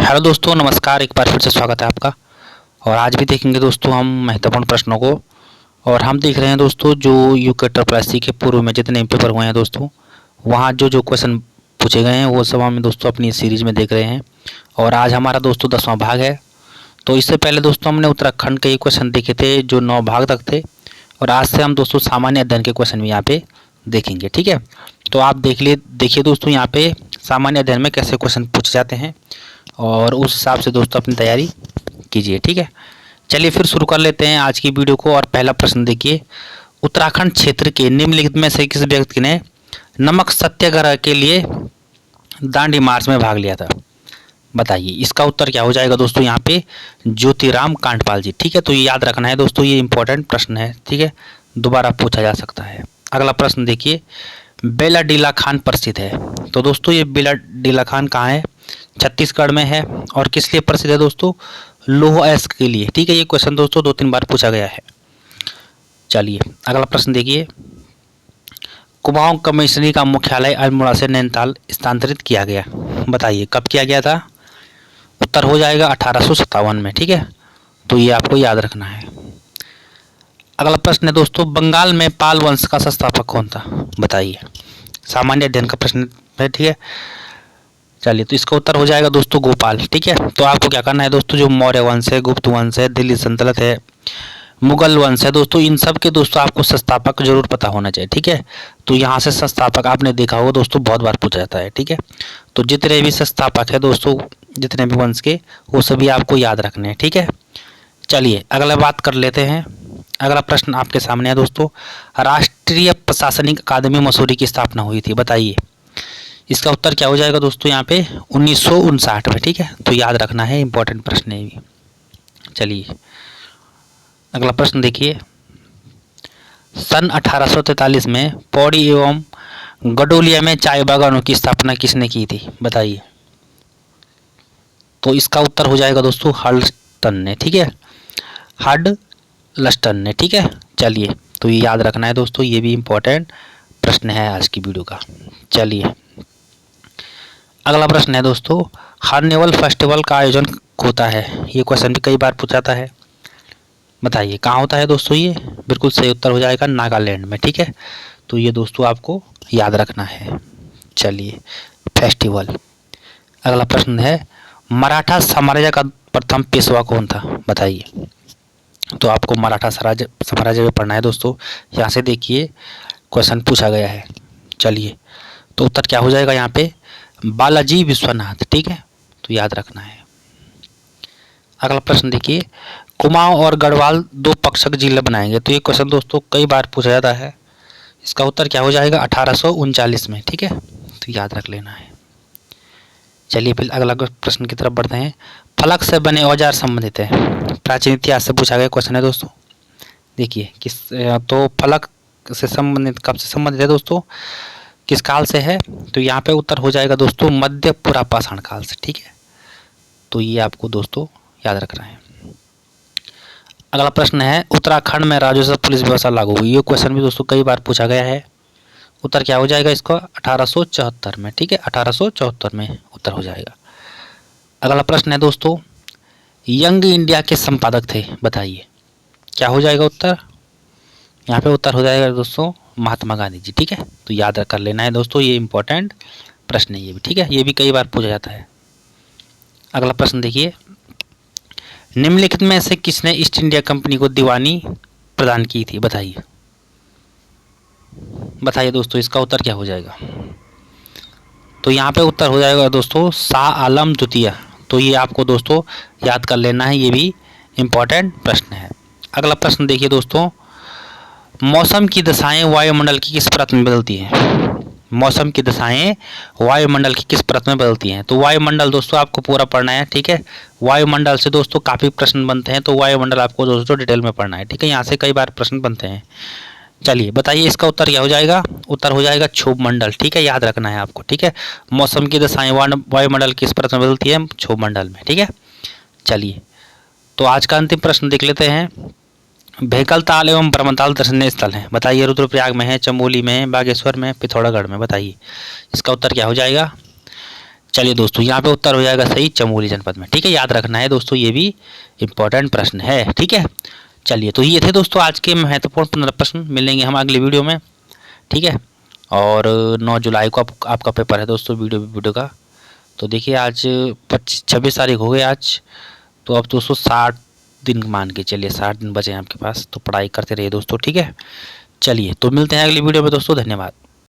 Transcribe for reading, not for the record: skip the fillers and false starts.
Hello दोस्तों, नमस्कार। एक बार फिर से स्वागत है आपका। और आज भी देखेंगे दोस्तों हम महत्वपूर्ण प्रश्नों को। और हम देख रहे हैं दोस्तों जो यूके ट्रिपल के पूर्व में जितने पेपर हुए हैं दोस्तों, वहाँ जो जो क्वेश्चन पूछे गए हैं वो सब हम दोस्तों अपनी सीरीज में देख रहे हैं। और आज हमारा दोस्तों 10वां भाग है। तो इससे पहले दोस्तों हमने उत्तराखंड के क्वेश्चन देखे थे जो 9 भाग तक थे। और आज से हम दोस्तों सामान्य अध्ययन के क्वेश्चन भी यहाँ पे देखेंगे, ठीक है। तो आप देखिए दोस्तों यहाँ पे सामान्य अध्ययन में कैसे क्वेश्चन पूछे जाते हैं और उस हिसाब से दोस्तों अपनी तैयारी कीजिए, ठीक है। चलिए फिर शुरू कर लेते हैं आज की वीडियो को। और पहला प्रश्न देखिए, उत्तराखंड क्षेत्र के निम्नलिखित में से किस व्यक्ति ने नमक सत्याग्रह के लिए दांडी मार्च में भाग लिया था? बताइए। इसका उत्तर क्या हो जाएगा दोस्तों यहाँ पे? ज्योतिराम कांडपाल जी, ठीक है। तो ये याद रखना है दोस्तों, ये इंपॉर्टेंट प्रश्न है, ठीक है, दोबारा पूछा जा सकता है। अगला प्रश्न देखिए, बेलाडीला खान प्रसिद्ध है। तो दोस्तों ये बेलाडीला खान कहाँ है? छत्तीसगढ़ में है। और किस लिए प्रसिद्ध है दोस्तों? लौह अयस्क के लिए, ठीक है। ये क्वेश्चन दोस्तों 2-3 बार पूछा गया है। चलिए अगला प्रश्न देखिए, कुमाऊं कमिश्नरी का मुख्यालय अल्मोड़ा से नैनीताल स्थानांतरित किया गया। बताइए कब किया गया था? उत्तर हो जाएगा 1857 में, ठीक है। तो ये आपको याद रखना है। अगला प्रश्न है दोस्तों, बंगाल में पाल वंश का संस्थापक कौन था? बताइए। सामान्य अध्ययन का प्रश्न है, ठीक है। चलिए तो इसका उत्तर हो जाएगा दोस्तों गोपाल, ठीक है। तो आपको क्या करना है दोस्तों, जो मौर्य वंश है, गुप्त वंश है, दिल्ली सल्तनत है, मुगल वंश है दोस्तों, इन सब के दोस्तों आपको संस्थापक जरूर पता होना चाहिए, ठीक है। तो यहाँ से संस्थापक आपने देखा होगा दोस्तों बहुत बार पूछा जाता है, ठीक है। तो जितने भी संस्थापक है दोस्तों, जितने भी वंश के, वो सभी आपको याद रखने हैं, ठीक है। चलिए अगला बात कर लेते हैं। अगला प्रश्न आपके सामने है दोस्तों, राष्ट्रीय प्रशासनिक अकादमी मसूरी की स्थापना हुई थी। बताइए। इसका उत्तर क्या हो जाएगा दोस्तों यहाँ पे? 1959 में, ठीक है। तो याद रखना है, इंपॉर्टेंट प्रश्न है ये। चलिए अगला प्रश्न देखिए, सन 1843 में पौड़ी एवं गडोलिया में चाय बागानों की स्थापना किसने की थी? बताइए। तो इसका उत्तर हो जाएगा दोस्तों हडल्स्टन ने, ठीक है, हडल्स्टन ने, ठीक है। चलिए तो ये याद रखना है दोस्तों, ये भी इंपॉर्टेंट प्रश्न है आज की वीडियो का। चलिए अगला प्रश्न है दोस्तों, हार्नवेल फेस्टिवल का आयोजन होता है। ये क्वेश्चन भी कई बार पूछा जाता है। बताइए कहाँ होता है दोस्तों? ये बिल्कुल सही उत्तर हो जाएगा नागालैंड में, ठीक है। तो ये दोस्तों आपको याद रखना है। चलिए फेस्टिवल। अगला प्रश्न है, मराठा साम्राज्य का प्रथम पेशवा कौन था? बताइए। तो आपको मराठा साम्राज्य में पढ़ना है दोस्तों। यहाँ से देखिए क्वेश्चन पूछा गया है। चलिए तो उत्तर क्या हो जाएगा यहाँ पे? बालाजी विश्वनाथ, ठीक है। तो याद रखना है। अगला प्रश्न देखिए, कुमाऊं और गढ़वाल 2 पक्षक जिले बनाएंगे। तो ये क्वेश्चन दोस्तों कई बार पूछा जाता है। इसका उत्तर क्या हो जाएगा? 1839 में, ठीक है। तो याद रख लेना है। चलिए फिर अगला प्रश्न की तरफ बढ़ते हैं। फलक से बने औजार संबंधित है। प्राचीन इतिहास से पूछा गया क्वेश्चन है दोस्तों। देखिए तो फलक से संबंधित कब से संबंधित है दोस्तों? किस काल से है? तो यहाँ पे उत्तर हो जाएगा दोस्तों मध्य पुरापाषाण काल से, ठीक है। तो ये आपको दोस्तों याद रखना है। अगला प्रश्न है, उत्तराखंड में राजस्व पुलिस व्यवस्था लागू हुई। ये क्वेश्चन भी दोस्तों कई बार पूछा गया है। उत्तर क्या हो जाएगा इसका? 1874 में, ठीक है। 1874 में उत्तर हो जाएगा। अगला प्रश्न है दोस्तों, यंग इंडिया के संपादक थे। बताइए क्या हो जाएगा उत्तर? यहाँ पे उत्तर हो जाएगा दोस्तों महात्मा गांधी जी, ठीक है। तो याद कर लेना है दोस्तों, ये इंपॉर्टेंट प्रश्न है ये भी, ठीक है। ये भी कई बार पूछा जाता है। अगला प्रश्न देखिए, निम्नलिखित में से किसने ईस्ट इंडिया कंपनी को दीवानी प्रदान की थी? बताइए। बताइए दोस्तों इसका उत्तर क्या हो जाएगा? तो यहाँ पे उत्तर हो जाएगा दोस्तों शाह आलम द्वितीय। तो ये आपको दोस्तों याद कर लेना है, ये भी इंपॉर्टेंट प्रश्न है। अगला प्रश्न देखिए दोस्तों, मौसम की दशाएं वायुमंडल की किस परत में बदलती हैं? मौसम की दशाएं वायुमंडल की किस परत में बदलती हैं? तो वायुमंडल दोस्तों आपको पूरा पढ़ना है, ठीक है। वायुमंडल से दोस्तों काफ़ी प्रश्न बनते हैं, तो वायुमंडल आपको दोस्तों डिटेल में पढ़ना है, ठीक है। यहाँ से कई बार प्रश्न बनते हैं। चलिए बताइए इसका उत्तर क्या हो जाएगा? उत्तर हो जाएगा क्षोभ मंडल, ठीक है। याद रखना है आपको, ठीक है। मौसम की दशाएं वायुमंडल किस परत में बदलती है? क्षोभ मंडल में, ठीक है। चलिए तो आज का अंतिम प्रश्न देख लेते हैं। भेकल ताल एवं ब्रह्मताल दर्शनीय स्थल हैं। बताइए। रुद्रप्रयाग में है, चमोली में है, बागेश्वर में, पिथौरागढ़ में। बताइए इसका उत्तर क्या हो जाएगा? चलिए दोस्तों, यहाँ पे उत्तर हो जाएगा सही चमोली जनपद में। ठीक है, याद रखना है दोस्तों, ये भी इम्पोर्टेंट प्रश्न है। ठीक है, चलिए तो ये थे दोस्तों आज के महत्वपूर्ण 15 प्रश्न। मिलेंगे हम अगले वीडियो में। ठीक है, और 9 जुलाई को आपका पेपर है दोस्तों वीडियो का। तो देखिए आज 26 तारीख हो गई आज, तो अब दोस्तों 60 दिन मान के चलिए, 60 दिन बचे हैं आपके पास, तो पढ़ाई करते रहिए दोस्तों। ठीक है, चलिए तो मिलते हैं अगली वीडियो में दोस्तों, धन्यवाद।